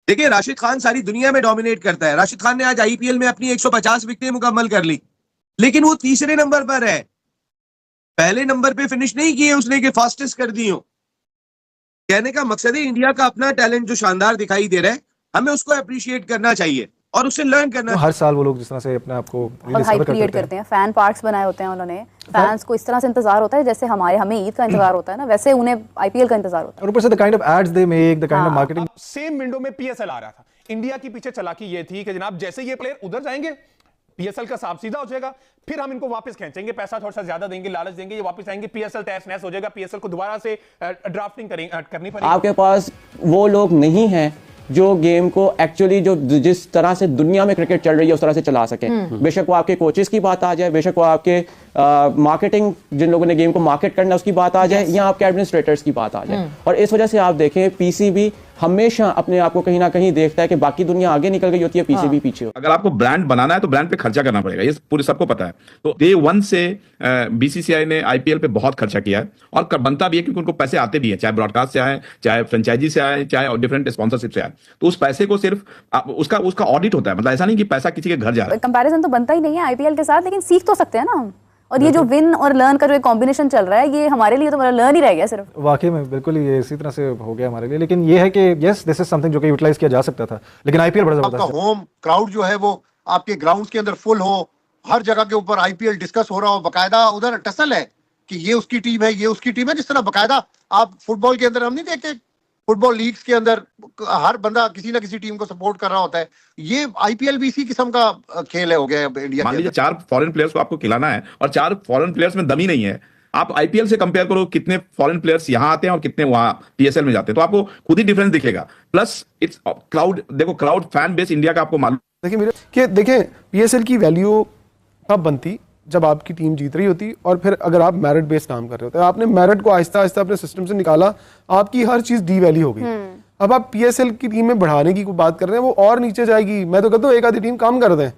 देखिए, राशिद खान सारी दुनिया में डोमिनेट करता है। राशिद खान ने आज आईपीएल में अपनी 150 विकेटें मुकम्मल कर ली, लेकिन वो तीसरे नंबर पर है। पहले नंबर पे फिनिश नहीं किए उसने कि फास्टेस्ट कर दी हो। कहने का मकसद है इंडिया का अपना टैलेंट जो शानदार दिखाई दे रहा है, हमें उसको अप्रिशिएट करना चाहिए और उससे लर्न करना। हर साल वो लोग जिस तरह से अपने आप को और हाइप क्रिएट करते हैं, फैन पार्क्स बनाए होते हैं उन्होंने, फैंस को इस तरह से इंतजार होता है जैसे हमें ईद का इंतजार होता है ना, वैसे उन्हें आईपीएल का इंतजार होता है। और ऊपर से the kind of ads they make, the kind of marketing. Same window में पीएसएल आ रहा था। इंडिया की पीछे चालाकी ये थी कि जनाब जैसे ये प्लेयर उधर जाएंगे पीएसएल का साफ सीधा हो जाएगा, फिर हम इनको वापस खींचेंगे, पैसा थोड़ा सा ज्यादा देंगे, लालच देंगे, ये वापस आएंगे, पीएसएल तहस नहस हो जाएगा, पीएसएल को दोबारा से ड्राफ्टिंग करनी पड़ेगी। आपके पास वो लोग नहीं हैं जो गेम को एक्चुअली जो जिस तरह से दुनिया में क्रिकेट चल रही है उस तरह से चला सके। बेशक वो आपके कोचेस की बात आ जाए, बेशक वो आपके मार्केटिंग जिन लोगों ने गेम को मार्केट करना उसकी बात आ जाए, या आपके एडमिनिस्ट्रेटर्स की बात आ जाए। और इस वजह से आप देखें पीसीबी हमेशा अपने आप को कहीं ना कहीं देखता है कि बाकी दुनिया आगे निकल गई होती है, पीसीबी पीछे हो। अगर आपको ब्रांड बनाना है तो ब्रांड पे खर्चा करना पड़ेगा, ये पूरे सबको पता है। तो डे वन से बीसीसीआई ने आईपीएल पे बहुत खर्चा किया है और बनता भी है, क्योंकि उनको पैसे आते भी हैं, चाहे ब्रॉडकास्ट से आए, चाहे फ्रेंचाइजी से आए, चाहे डिफरेंट स्पॉन्सरशिप से आए। तो उस पैसे को सिर्फ उसका ऑडिट होता है, मतलब ऐसा नहीं कि पैसा किसी के घर जा रहा है। कंपैरिजन तो बनता ही नहीं है आईपीएल के साथ, लेकिन सीख तो सकते हैं ना हम। और ये जो विन और लर्न का जो एक कॉम्बिनेशन चल रहा है, ये हमारे लिए तो मतलब लर्न ही रह गया सिर्फ। वाकई में बिल्कुल ये इसी तरह से हो गया हमारे लिए। लेकिन ये है कि यस, दिस इज समथिंग जो कि यूटिलाइज किया जा सकता था, लेकिन आईपीएल बड़ा जबरदस्त है। आपका होम क्राउड जो है वो आपके ग्राउंड्स के अंदर फुल हो, हर जगह के ऊपर आईपीएल डिस्कस हो रहा हो, बकायदा उधर टसल है कि ये उसकी टीम है, ये उसकी टीम है। जिस तरह बकायदा आप फुटबॉल के अंदर हम नहीं देखते, फुटबॉल लीग्स के अंदर हर बंदा किसी ना किसी टीम को सपोर्ट कर रहा होता है। ये आईपीएल भी इसी किस्म का खेल है हो गया इंडिया। मान लीजिए 4 फॉरेन प्लेयर्स को आपको खिलाना है और 4 फॉरेन प्लेयर्स में दम ही नहीं है, आप आईपीएल से कंपेयर करो कितने फॉरेन प्लेयर्स यहां आते हैं और कितने वहां पीएसएल में जाते हैं, तो आपको खुद ही डिफरेंस दिखेगा। प्लस इट्स क्राउड, देखो क्राउड फैन बेस इंडिया का आपको मालूम। देखिए पीएसएल की वैल्यू कब बनती, जब आपकी टीम जीत रही होती और फिर अगर आप मेरिट बेस्ड काम कर रहे होते हैं। आपने मेरिट को आहिस्ता आहिस्ता अपने सिस्टम से निकाला, आपकी हर चीज डी वैल्यू हो गई। अब आप पीएसएल की टीम में बढ़ाने की बात कर रहे हैं, वो और नीचे जाएगी। मैं तो कहता हूँ एक आधी टीम कम कर दें,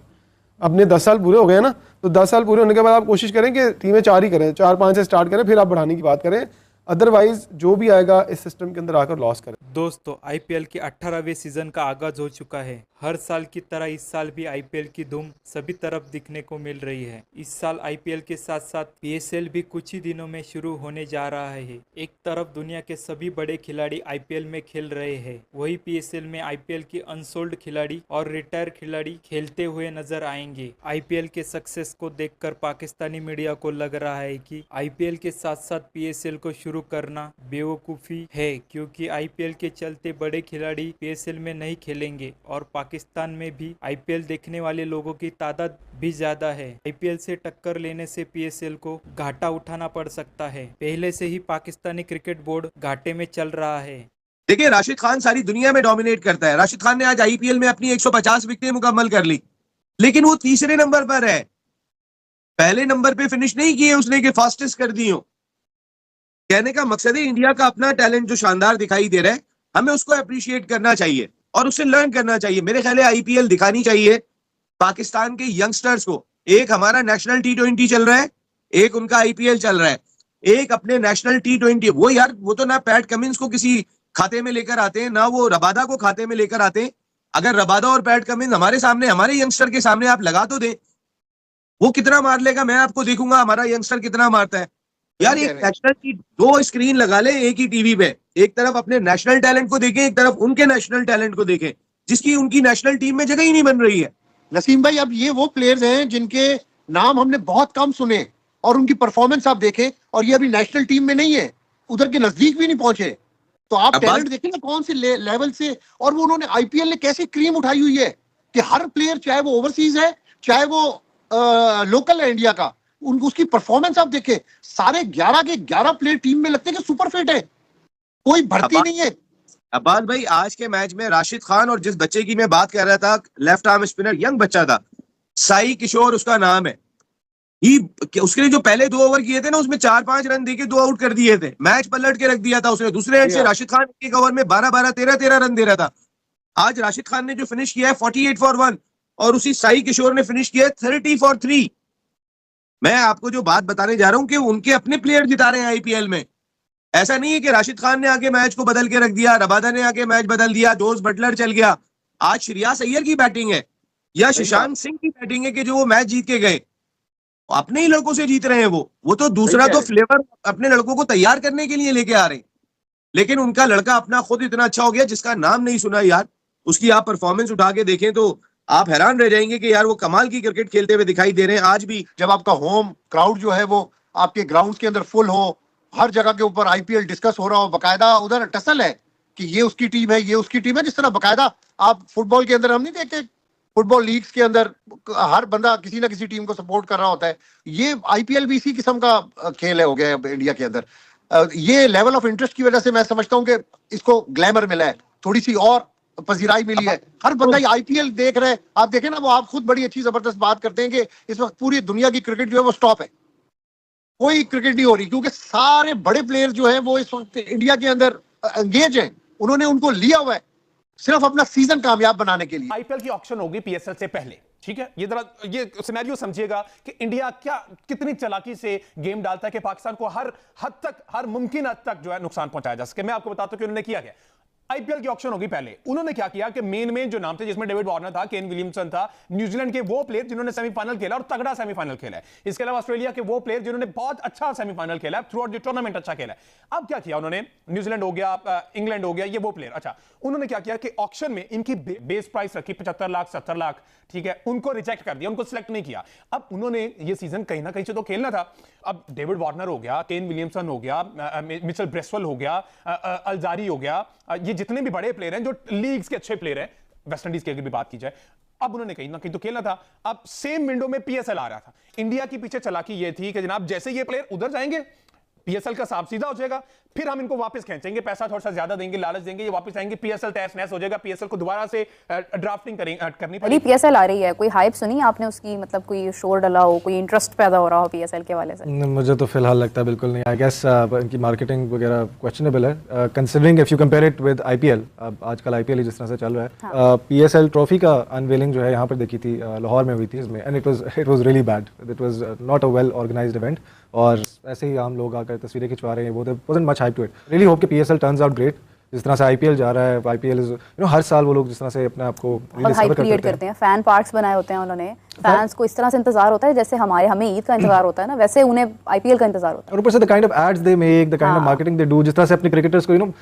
अपने 10 साल पूरे हो गए ना, तो 10 साल पूरे होने के बाद आप कोशिश करें कि टीमें 4 ही करें, 4-5 से स्टार्ट करें, फिर आप बढ़ाने की बात करें। अदरवाइज जो भी आएगा इस सिस्टम के अंदर आकर लॉस करें। दोस्तों, आईपीएल के 18वें सीजन का आगाज हो चुका है। हर साल की तरह इस साल भी आईपीएल की धूम सभी तरफ दिखने को मिल रही है। इस साल आईपीएल के साथ साथ पीएसएल भी कुछ ही दिनों में शुरू होने जा रहा है। एक तरफ दुनिया के सभी बड़े खिलाड़ी आईपीएल में खेल रहे हैं, वही पीएसएल में आईपीएल के अनसोल्ड खिलाड़ी और रिटायर खिलाड़ी खेलते हुए नजर आएंगे। आईपीएल के सक्सेस को देखकर पाकिस्तानी मीडिया को लग रहा है कि आईपीएल के साथ साथ पीएसएल को शुरू करना बेवकूफ़ी है, क्योंकि आईपीएल के चलते बड़े खिलाड़ी पीएसएल में नहीं खेलेंगे और पाकिस्तान में भी आईपीएल देखने वाले लोगों की तादाद भी ज्यादा है। आईपीएल से टक्कर लेने से पीएसएल को घाटा उठाना पड़ सकता है। पहले से ही पाकिस्तानी क्रिकेट बोर्ड घाटे में चल रहा है। देखिए, राशिद खान सारी दुनिया में डोमिनेट करता है। राशिद खान ने आज आईपीएल में अपनी 150 विकेटें मुकम्मल कर ली, लेकिन वो तीसरे नंबर पर है। पहले नंबर पे फिनिश नहीं किए उसने कि फास्टेस्ट कर दी हो। कहने का मकसद है इंडिया का अपना टैलेंट जो शानदार दिखाई दे रहा है, हमें उसको अप्रिशिएट करना चाहिए और उससे लर्न करना चाहिए। मेरे ख्याल है आईपीएल दिखानी चाहिए पाकिस्तान के यंगस्टर्स को। एक हमारा नेशनल T20 चल रहा है, एक उनका आईपीएल चल रहा है, एक अपने नेशनल T20। वो यार वो तो ना पैट कमिंस को किसी खाते में लेकर आते हैं, ना वो रबादा को खाते में लेकर आते हैं। अगर रबादा और पैट कमिंस हमारे सामने, हमारे यंगस्टर के सामने आप लगा तो दें, वो कितना मार लेगा मैं आपको देखूंगा हमारा यंगस्टर कितना मारता है। यार एक नेशनल की 2 स्क्रीन लगा ले एक ही टीवी पे, एक तरफ अपने नेशनल टैलेंट को देखें, एक तरफ उनके नेशनल टैलेंट को देखें, जिसकी उनकी नेशनल टीम में जगह ही नहीं बन रही है। नसीम भाई, अब ये वो प्लेयर्स हैं जिनके नाम हमने बहुत कम सुने और उनकी परफॉर्मेंस आप देखें, और ये अभी नेशनल टीम में नहीं है, उधर के नजदीक भी नहीं पहुंचे। तो आप टैलेंट देखें ना कौन से लेवल से, और वो उन्होंने आईपीएल ने कैसे क्रीम उठाई हुई है कि हर प्लेयर, चाहे वो ओवरसीज है चाहे वो लोकल है इंडिया का, उसकी परफॉर्मेंस आप देखें। सारे 11 के 11 प्लेयर टीम में लगते हैं कि सुपर फिट है, कोई भर्ती नहीं है। अब्बास भाई, आज के मैच में राशिद खान और जिस बच्चे की मैं बात कर रहा था, लेफ्ट आर्म स्पिनर, यंग बच्चा था, साई किशोर उसका नाम है। उसके लिए जो पहले 2 ओवर किए थे ना, उसमें 4-5 रन देके 2 आउट कर दिए थे, मैच पलट के रख दिया था उसने। दूसरे एंड से राशिद खान एक ओवर में 12-12, 13-13 रन दे रहा था। आज राशिद खान ने जो फिनिश किया है 48 फॉर 1, और उसी साई किशोर ने फिनिश किया है 30 फॉर 3। मैं आपको जो बात बताने जा रहा हूं कि उनके अपने प्लेयर जिता रहे हैं आईपीएल में। ऐसा नहीं है कि राशिद खान ने आके मैच को बदल के रख दिया, रबादा ने आके मैच बदल दिया, जोस बटलर चल गया। आज श्रेयस अय्यर की बैटिंग है या शशांक सिंह की बैटिंग है कि जो वो मैच जीत के गए, अपने ही लड़कों से जीत रहे हैं। वो तो दूसरा तो फ्लेवर अपने लड़कों को तैयार करने के लिए लेके आ रहे हैं, लेकिन उनका लड़का अपना खुद इतना अच्छा हो गया जिसका नाम नहीं सुना यार, उसकी आप परफॉर्मेंस उठा के देखें तो आप हैरान रह जाएंगे कि यार वो कमाल की क्रिकेट खेलते हुए दिखाई दे रहे हैं आज भी। जब आपका होम क्राउड जो है वो आपके ग्राउंड्स के अंदर फुल हो, हर जगह के ऊपर आईपीएल डिस्कस हो रहा हो, बकायदा उधर टसल है कि ये उसकी टीम है, ये उसकी टीम है, जिस तरह बकायदा आप फुटबॉल के अंदर हम नहीं देखते, फुटबॉल लीग्स के अंदर हर बंदा किसी ना किसी टीम को सपोर्ट कर रहा होता है। ये आईपीएल भी इसी किस्म का खेल है हो गया है इंडिया के अंदर। ये लेवल ऑफ इंटरेस्ट की वजह से मैं समझता हूँ कि इसको ग्लैमर मिला है, थोड़ी सी और पजीराई मिली है, हर बंदा ये आईपीएल देख रहा है। आप देखें ना, वो आप खुद बड़ी अच्छी जबरदस्त बात करते हैं कि इस वक्त पूरी दुनिया की क्रिकेट जो है वो स्टॉप है, कोई क्रिकेट नहीं हो रही, क्योंकि सारे बड़े प्लेयर जो हैं वो इस वक्त इंडिया के अंदर एंगेज हैं। उन्होंने उनको लिया हुआ है सिर्फ अपना सीजन कामयाब बनाने के लिए। आईपीएल की ऑक्शन होगी पीएसएल से पहले, ठीक है? ये जरा ये सिनेरियो समझिएगा कि इंडिया कितनी चालाकी से गेम डालता है कि पाकिस्तान को हर हद तक, हर मुमकिन हद तक जो है नुकसान पहुंचाया जा सके। मैं आपको बताता हूं कि उन्होंने किया क्या। आईपीएल की ऑक्शन होगी पहले, उन्होंने क्या किया कि मेन जो नाम थे, जिसमें डेविड वार्नर था, केन विलियमसन था, न्यूजीलैंड के वो प्लेयर जिन्होंने सेमीफाइनल खेला और तगड़ा सेमीफाइनल खेला है। इसके अलावा ऑस्ट्रेलिया के वो प्लेयर जिन्होंने बहुत अच्छा सेमीफाइनल खेला है, थ्रू आउट द टूर्नामेंट अच्छा खेला है। अब क्या किया उन्होंने, न्यूजीलैंड हो गया, इंग्लैंड हो गया, ये वो प्लेयर, अच्छा उन्होंने क्या किया कि ऑक्शन में इनकी बेस प्राइस रखी 75 लाख 70 लाख, ठीक है? उनको रिजेक्ट कर दिया, उनको सिलेक्ट नहीं किया। अब उन्होंने ये सीजन कहीं ना कहीं से तो खेलना था। अब डेविड वार्नर हो गया, केन विलियमसन हो गया, मिचेल ब्रेसवेल हो गया, अल्जारी हो गया, ये जितने भी बड़े प्लेयर हैं जो लीग्स के अच्छे प्लेयर हैं, वेस्ट इंडीज की अगर भी बात की जाए, अब उन्होंने कहीं ना कहीं तो खेलना था। अब सेम विंडो में पीएसएल आ रहा था। इंडिया की पीछे चालाकी ये थी कि जनाब जैसे ये प्लेयर उधर जाएंगे, पीएसएल का हिसाब सीधा हो जाएगा, फिर हम इनको वापस खींचेंगे, पैसा थोड़ा सा ज्यादा देंगे, लालच देंगे, ये वापस आएंगे, पीएसएल तहस नहस हो जाएगा, पीएसएल को दोबारा से ड्राफ्टिंग करनी पड़ेगी। पीएसएल आ रही है, कोई हाइप सुनी आपने उसकी? मतलब कोई शोर डला हो, कोई इंटरेस्ट पैदा हो रहा हो पीएसएल के वाले से? मुझे तो फिलहाल लगता है बिल्कुल नहीं। आई गेस इनकी मार्केटिंग वगैरह क्वेश्चनेबल है, considering if you compare it with IPL. आजकल आईपीएल जिस तरह से चल रहा है, पीएसएल ट्रॉफी का अनवेलिंग जो है यहाँ पर देखी थी, लाहौर में हुई थी इसमें, and it was really bad, it was not a well organised event, और ऐसे ही आम लोग आकर तस्वीरें खिंचवा रहे हैं, वो wasn't much hype to it. Really hope कि पीएसएल टर्न्स आउट ग्रेट। जिस तरह से आईपीएल जा रहा है, आईपीएल इज हर साल वो लोग जिस तरह से अपने आप को हाइप क्रिएट करते हैं, फैन पार्क्स बनाए होते हैं उन्होंने, फैंस को इस तरह से इंतजार होता है जैसे हमें ईद का इंतजार होता है ना, वैसे उन्हें आईपीएल का इंतजार होता है। और ऊपर से the kind of ads they make, the kind of marketing they do, जिस तरह से अपने क्रिकेटर्स को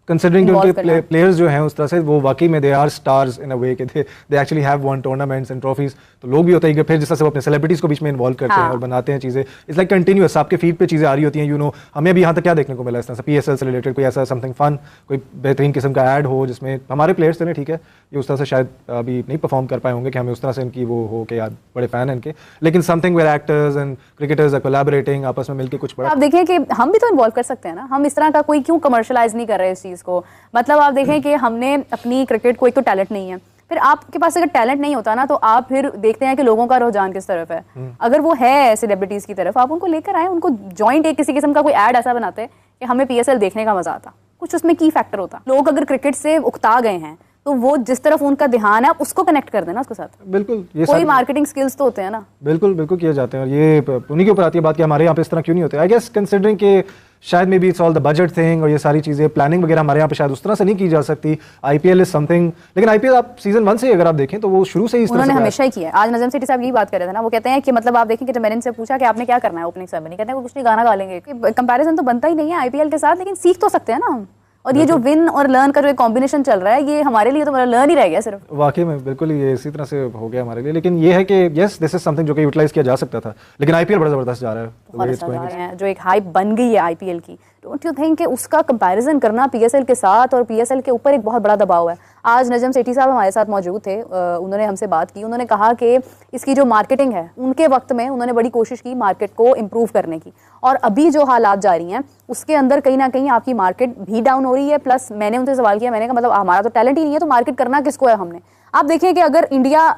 कंसिडरिंग जो उनके प्लेयर्स जो हैं उस तरह से वो वाकई में दे आर स्टार्स इन अ वे कि they actually have one tournaments and trophies. तो लोग भी होते हैं कि फिर जिस तरह से वो अपने सेलिब्रिटीज को बीच में इन्वॉल्व करते हैं और बनाते हैं चीज़ें, इट्स लाइक कंटिन्यूअस, आपके फीड पे चीज़ें आ रही होती हैं। हमें अभी यहाँ तक क्या देखने को मिला इस तरह से पीएसएल से रिलेटेड कोई ऐसा समथिंग फन, कोई बेहतरीन किस्म का ऐड हो जिसमें हमारे प्लेयर्स थे, ठीक है ये उस तरह से शायद अभी नहीं परफॉर्म कर पाए होंगे कि हमें उस तरह से इनकी वो हो कि यार बड़े फैन हैं इनके, लेकिन something where actors and cricketers are collaborating, आपस में मिलकर कुछ बड़ा। आप देखें कि हम भी तो इन्वॉल्व कर सकते हैं ना, हम इस तरह का कोई क्यों कमर्शलाइज नहीं कर रहे इस चीज़ को। मतलब आप देखें कि हमने अपनी क्रिकेट को, एक तो टैलेंट नहीं है, फिर आपके पास अगर टैलेंट नहीं होता ना तो आप फिर देखते हैं कि लोगों का रुझान किस तरफ है। अगर वो है सेलिब्रिटीज की तरफ, आप उनको लेकर आए, उनको जॉइंट एक किसी किस्म का कोई ऐड ऐसा बनाते कि हमें पीएसएल देखने का मजा आता, कुछ उसमें की फैक्टर होता। लोग अगर क्रिकेट से उकता गए हैं तो वो जिस तरफ उनका ध्यान है उसको कनेक्ट कर देना उसके साथ। बिल्कुल, ये कोई मार्केटिंग स्किल्स तो होते हैं ना। बिल्कुल बिल्कुल किए जाते हैं, और ये उन्हीं के ऊपर आती है बात कि हमारे यहाँ पे इस तरह क्यों नहीं होते। आई गेस कंसिडरिंग कि शायद may be it's all the budget thing, और ये सारी चीज़ें प्लानिंग वगैरह हमारे यहाँ पे शायद उस तरह से नहीं की जा सकती। आईपीएल इज समथिंग, लेकिन आईपीएल आप सीजन 1 से अगर आप देखें तो वो शुरू से ही उन्होंने हमेशा ही किया है। आज नजम सेठी साहब यही बात कर रहे थे ना, वो कहते हैं कि मतलब आप देखें कि जब मैंने इनसे पूछा कि आपने क्या करना है ओपनिंग सेरेमनी, कहते हैं कुछ नहीं, गाना गा लेंगे। कंपैरिजन तो बनता ही नहीं है आईपीएल के साथ, लेकिन सीख तो सकते हैं ना हम। और ये जो विन और लर्न का जो कॉम्बिनेशन चल रहा है, ये हमारे लिए तो लर्न ही रह गया सिर्फ। वाकई में बिल्कुल ये इसी तरह से हो गया हमारे लिए, लेकिन ये है कि यस दिस इज समथिंग जो कि यूटिलाइज किया जा सकता था, लेकिन आईपीएल बड़ा जबरदस्त जा रहा है। जो एक हाइप बन गई है आईपीएल की, डोंट यू थिंक कि उसका कंपैरिजन करना पीएसएल के साथ, और पीएसएल के ऊपर एक बहुत बड़ा दबाव है। आज नजम सेठी साहब हमारे साथ मौजूद थे, उन्होंने हमसे बात की, उन्होंने कहा कि इसकी जो मार्केटिंग है, उनके वक्त में उन्होंने बड़ी कोशिश की मार्केट को इम्प्रूव करने की, और अभी जो हालात जारी हैं उसके अंदर कहीं ना कहीं आपकी मार्केट भी डाउन हो रही है। प्लस मैंने उनसे सवाल किया, मैंने कहा मतलब हमारा तो टैलेंट ही नहीं है तो मार्केट करना किसको है हमने। आप देखिए कि अगर इंडिया,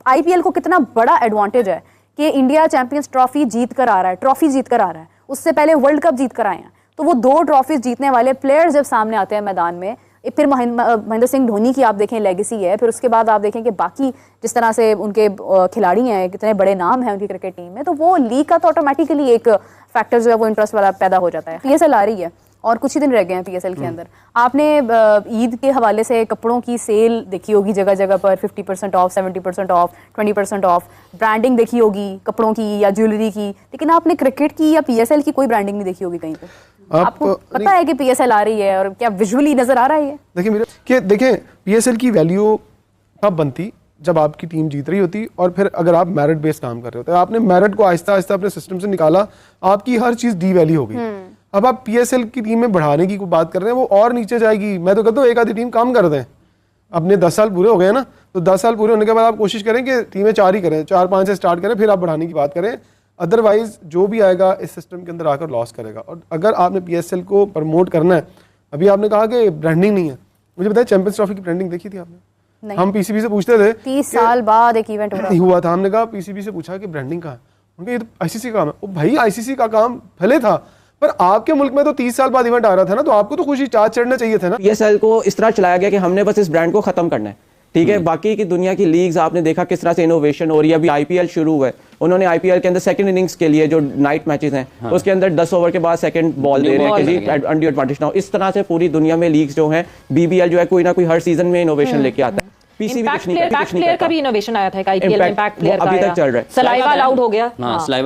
आईपीएल को कितना बड़ा एडवांटेज है कि इंडिया चैंपियंस ट्रॉफी जीत कर आ रहा है, ट्रॉफी जीत कर आ रहा है, उससे पहले वर्ल्ड कप जीत कर आए हैं। तो वो 2 ट्रॉफीज जीतने वाले प्लेयर्स जब सामने आते हैं मैदान में, फिर महेंद्र सिंह धोनी की आप देखें लेगेसी है, फिर उसके बाद आप देखें कि बाकी जिस तरह से उनके खिलाड़ी हैं, कितने बड़े नाम हैं उनकी क्रिकेट टीम में, तो वो लीग का तो ऑटोमेटिकली एक फैक्टर जो है वो इंटरेस्ट वाला पैदा हो जाता है। पीएसएल आ रही है, और कुछ ही दिन रह गए हैं पीएसएल के अंदर। आपने ईद के हवाले से कपड़ों की सेल देखी होगी जगह जगह पर, 50% ऑफ, 70% ऑफ, 20% ऑफ, ब्रांडिंग देखी होगी कपड़ों की या ज्वेलरी की, लेकिन आपने क्रिकेट की या पीएसएल की कोई ब्रांडिंग नहीं देखी होगी कहीं पे। आपको पता है कि पीएसएल आ रही है और क्या विजुअली नजर आ रहा है? देखिए पीएसएल की वैल्यू तब बनती जब आपकी टीम जीत रही होती और फिर अगर आप मेरिट बेस्ड काम कर रहे होते। आपने मेरिट को आहिस्ता आहिस्ता अपने सिस्टम से निकाला, आपकी हर चीज डी वैल्यू हो गई। अब आप पीएसएल की टीम में बढ़ाने की बात कर रहे हैं, वो और नीचे जाएगी। मैं तो कहता हूँ एक आधी टीम कम कर दें। अपने 10 साल पूरे हो गए ना, तो 10 साल पूरे होने के बाद आप कोशिश करें कि टीमें 4 ही करें, 4-5 से स्टार्ट करें, फिर आप बढ़ाने की बात करें। अदरवाइज जो भी आएगा इस सिस्टम के अंदर आकर लॉस करेगा। और अगर आपने पीएसएल को प्रमोट करना है, अभी आपने कहा कि ब्रांडिंग नहीं है, मुझे बताया चैंपियंस ट्रॉफी की ब्रांडिंग देखी थी आपने? हम पीसीबी से पूछते थे, 30 साल बाद एक इवेंट हुआ था। हमने कहा पीसीबी से पूछा कि ब्रांडिंग कहाँ है, उनका ये तो आईसीसी का काम है। ओ भाई आईसीसी का काम पहले था, पर आपके मुल्क में तो 30 साल बाद इवेंट आ रहा था ना, तो आपको तो खुशी चार्ज चढ़ना चाहिए था ना। पीएसएल को इस तरह चलाया गया कि हमने बस इस ब्रांड को खत्म करना है, ठीक है। बाकी की दुनिया की लीग्स आपने देखा किस तरह से इनोवेशन हो रही है। अभी आईपीएल शुरू हुआ है, उन्होंने आईपीएल के अंदर सेकंड इनिंग्स के लिए जो नाइट मैचेस हैं, हाँ, उसके अंदर 10 ओवर के बाद सेकंड बॉल दे रहे हैं कि जी अंडर एडवांटेज ना हो। इस तरह से पूरी दुनिया में लीग्स जो हैं, बीबीएल जो है कोई ना कोई हर सीजन में इनोवेशन लेके आता है। इम्पैक्ट प्लेयर का भी इनोवेशन आया था एक आईपीएल में, इम्पैक्ट प्लेयर का अभी तक चल रहा है। सलाइवा अलाउड हो गया।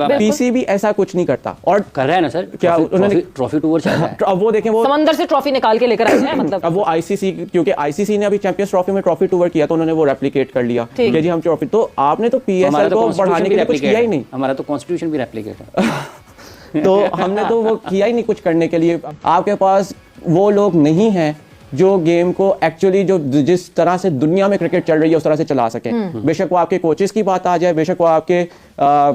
पीसीबी ऐसा कुछ नहीं करता और कर रहा है ना सर, क्या उन्होंने ट्रॉफी टूर चल रहा है। अब वो देखें, वो समंदर से ट्रॉफी निकाल के लेकर आए हैं मतलब। अब वो आईसीसी, क्योंकि आईसीसी ने अभी चैंपियंस ट्रॉफी में ट्रॉफी टूर किया तो उन्होंने वो रेप्लिकेट कर लिया कि जी हम ट्रॉफी। तो आपने तो पीएसएल को बढ़ाने के लिए कुछ किया ही नहीं। हमारा तो कॉन्स्टिट्यूशन भी रेप्लिकेट है। तो हमने तो वो किया ही नहीं कुछ करने के लिए। आपके पास वो लोग नहीं हैं जो गेम को एक्चुअली जो जिस तरह से दुनिया में क्रिकेट चल रही है उस तरह से चला सके। बेशक वो आपके कोचेस की बात आ जाए, बेशक वो आपके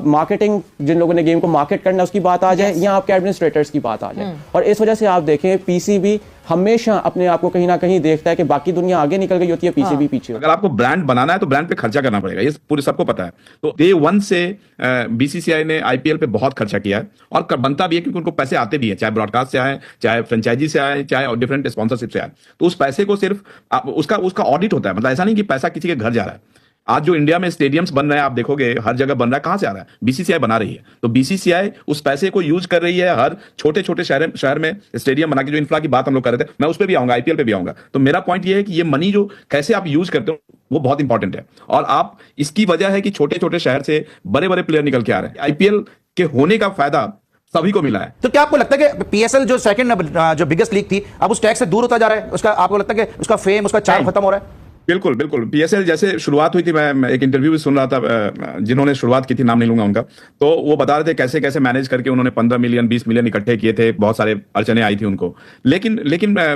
मार्केटिंग, जिन लोगों ने गेम को मार्केट करना है उसकी बात आ जाए, या आपके एडमिनिस्ट्रेटर्स की बात आ जाए। और इस वजह से आप देखें पीसीबी हमेशा अपने आप को कहीं ना कहीं देखता है कि बाकी दुनिया आगे निकल गई होती है, पीसीबी पीछे। अगर आपको ब्रांड बनाना है तो ब्रांड पे खर्चा करना पड़ेगा, ये पूरे सबको पता है। तो डे 1 से बीसीसीआई ने आईपीएल पे बहुत खर्चा किया है और बनता भी है, क्योंकि उनको पैसे आते भी हैं, चाहे ब्रॉडकास्ट से आए, चाहे फ्रेंचाइजी से आए, चाहे डिफरेंट स्पॉन्सरशिप से आए। तो उस पैसे को सिर्फ उसका ऑडिट होता है। मतलब ऐसा नहीं कि पैसा किसी के घर जा रहा है। आज जो इंडिया में स्टेडियम्स बन रहे हैं, आप देखोगे हर जगह बन रहा है, कहां से आ रहा है? बीसीसीआई बना रही है। तो बीसीसीआई उस पैसे को यूज कर रही है हर छोटे छोटे शहर में स्टेडियम बना के। जो इंफ्रा की बात हम लोग कर रहे थे, मैं उस पर भी आऊंगा, आईपीएल पे भी आऊंगा। तो मेरा पॉइंट ये है कि ये मनी जो कैसे आप यूज करते हो वो बहुत इंपॉर्टेंट है। और आप इसकी वजह है कि छोटे छोटे शहर से बड़े बड़े प्लेयर निकल के आ रहे हैं। आईपीएल के होने का फायदा सभी को मिला है। तो क्या आपको लगता है कि पीएसएल जो सेकंड जो बिगेस्ट लीग थी, अब उस टैग से दूर होता जा रहा है? उसका आपको लगता है कि उसका फेम, उसका चार्म खत्म हो रहा है? बिल्कुल बिल्कुल। पीएसएल जैसे शुरुआत हुई थी, मैं एक इंटरव्यू भी सुन रहा था, जिन्होंने शुरुआत की थी, नाम नहीं लूंगा उनका, तो वो बता रहे थे कैसे कैसे मैनेज करके उन्होंने 15 मिलियन 20 मिलियन इकट्ठे किए थे। बहुत सारे अड़चने आई थी उनको, लेकिन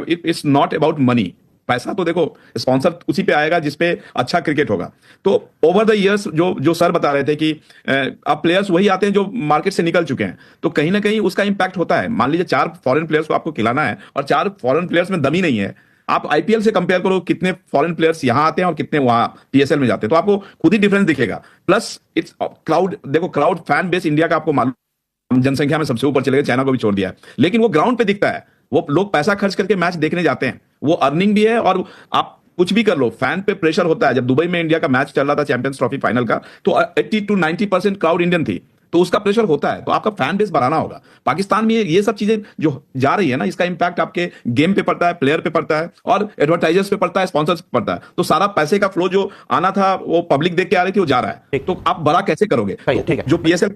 इट्स नॉट अबाउट मनी। पैसा तो देखो स्पॉन्सर उसी पे आएगा जिसपे अच्छा क्रिकेट होगा। तो ओवर द इयर्स जो सर बता रहे थे कि अब प्लेयर्स वही आते हैं जो मार्केट से निकल चुके हैं, तो कहीं ना कहीं उसका इंपैक्ट होता है। मान लीजिए 4 फॉरेन प्लेयर्स को आपको खिलाना है और 4 फॉरेन प्लेयर्स में दम ही नहीं है। आप आईपीएल से कंपेयर करो, कितने फॉरेन प्लेयर्स यहां आते हैं और कितने वहां पीएसएल में जाते हैं, तो आपको खुद ही डिफरेंस दिखेगा। प्लस इट्स क्राउड, देखो क्राउड फैन बेस इंडिया का आपको मालूम, जनसंख्या में सबसे ऊपर चले गए, चाइना को भी छोड़ दिया है, लेकिन वो ग्राउंड पे दिखता है। वो लोग पैसा खर्च करके मैच देखने जाते हैं, वो अर्निंग भी है। और आप कुछ भी कर लो, फैन पे प्रेशर होता है। जब दुबई में इंडिया का मैच चल रहा था चैंपियंस ट्रॉफी फाइनल का, तो 80 to 90% क्राउड इंडियन थी, तो उसका प्रेशर होता है। तो आपका फैन बेस बढ़ाना होगा। पाकिस्तान में ये सब चीजें जो जा रही है ना, इसका इंपैक्ट आपके गेम पे पड़ता है, प्लेयर पे पड़ता है, और एडवर्टाइजर्स पे पड़ता है, स्पॉन्सर्स पे पड़ता है। तो सारा पैसे का फ्लो जो आना था वो पब्लिक देख के आ रही थी, वो जा रहा है। तो आप बड़ा कैसे करोगे? तो जो PSL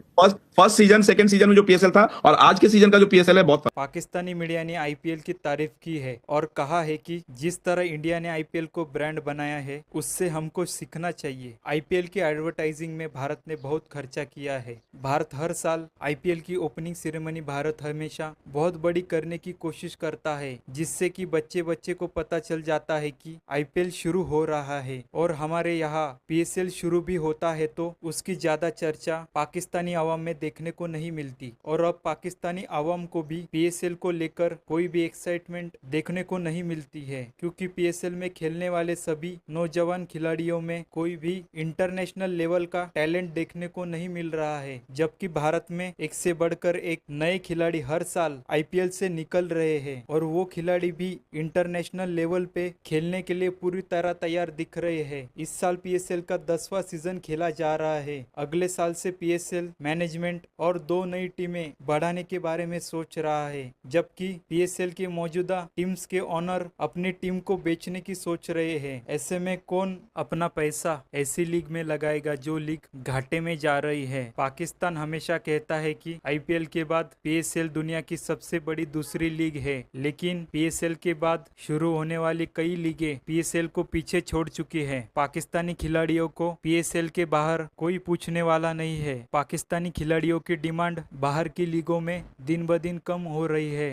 first season, second season में जो पीएसएल था और आज के सीजन का जो पीएसएल है, बहुत पाकिस्तानी मीडिया ने आईपीएल की तारीफ की है और कहा है कि जिस तरह इंडिया ने आईपीएल को ब्रांड बनाया है उससे हमको सीखना चाहिए। आईपीएल की एडवर्टाइजिंग में भारत ने बहुत खर्चा किया है। भारत हर साल आईपीएल की ओपनिंग सेरेमनी भारत हमेशा बहुत बड़ी करने की कोशिश करता है, जिससे कि बच्चे को पता चल जाता है कि आईपीएल शुरू हो रहा है। और हमारे यहाँ पीएसएल शुरू भी होता है तो उसकी ज्यादा चर्चा पाकिस्तानी आवाम में देखने को नहीं मिलती। और अब पाकिस्तानी आवाम को भी पीएसएल को लेकर कोई भी एक्साइटमेंट देखने को नहीं मिलती है, क्योंकि पीएसएल में खेलने वाले सभी नौजवान खिलाड़ियों में कोई भी इंटरनेशनल लेवल का टैलेंट देखने को नहीं मिल रहा है। जबकि भारत में एक से बढ़कर एक नए खिलाड़ी हर साल आईपीएल से निकल रहे हैं और वो खिलाड़ी भी इंटरनेशनल लेवल पे खेलने के लिए पूरी तरह तैयार दिख रहे हैं। इस साल पीएसएल का 10वां सीजन खेला जा रहा है। अगले साल से पीएसएल मैनेजमेंट और 2 नई टीमें बढ़ाने के बारे में सोच रहा है, जबकि पीएसएल के मौजूदा टीम्स के ओनर अपनी टीम को बेचने की सोच रहे हैं। ऐसे में कौन अपना पैसा ऐसी लीग में लगाएगा जो लीग घाटे में जा रही है। पाकिस्तान हमेशा कहता है कि आईपीएल के बाद पीएसएल दुनिया की सबसे बड़ी दूसरी लीग है, लेकिन पीएसएल के बाद शुरू होने वाली कई लीगें पीएसएल को पीछे छोड़ चुकी है। पाकिस्तानी खिलाड़ियों को पीएसएल के बाहर कोई पूछने वाला नहीं है। पाकिस्तानी खिलाड़ियों की डिमांड बाहर की लीगों में दिन ब दिन कम हो रही है।